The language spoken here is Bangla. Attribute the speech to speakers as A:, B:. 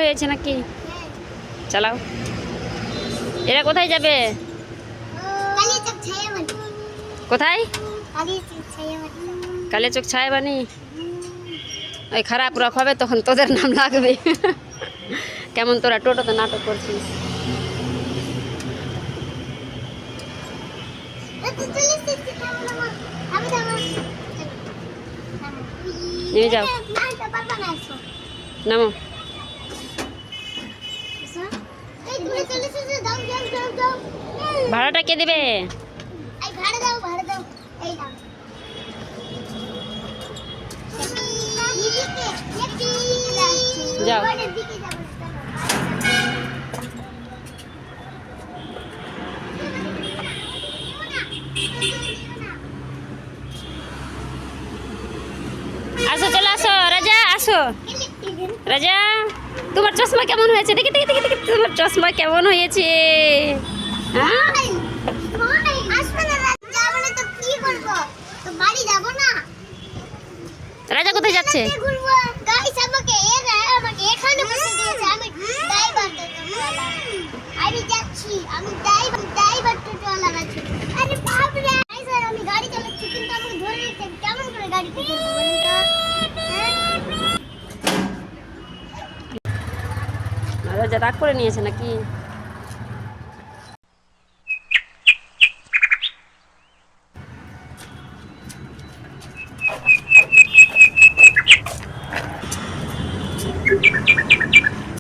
A: হয়েছে নাকি? চালাও। এরা কোথায় যাবে? কোথায়? কালিয়াচক ছায়াবানি। ওই খারাপ রক হবে তখন তোদের নাম লাগবে। কেমন তোরা টোটোতে নাটক করছিস? নিয়ে যাও, নামো। ভাড়াটা কে দেবে? যাও। আসো, চলে আসো রাজা, আসো রাজা। তোমার চশমা কেমন হয়েছে? দেখি দেখি দেখি দেখি, তোমার চশমা কেমন হয়েছে? রাজা কোথায় যাচ্ছে? রাজা রাগ করে নিয়েছে নাকি?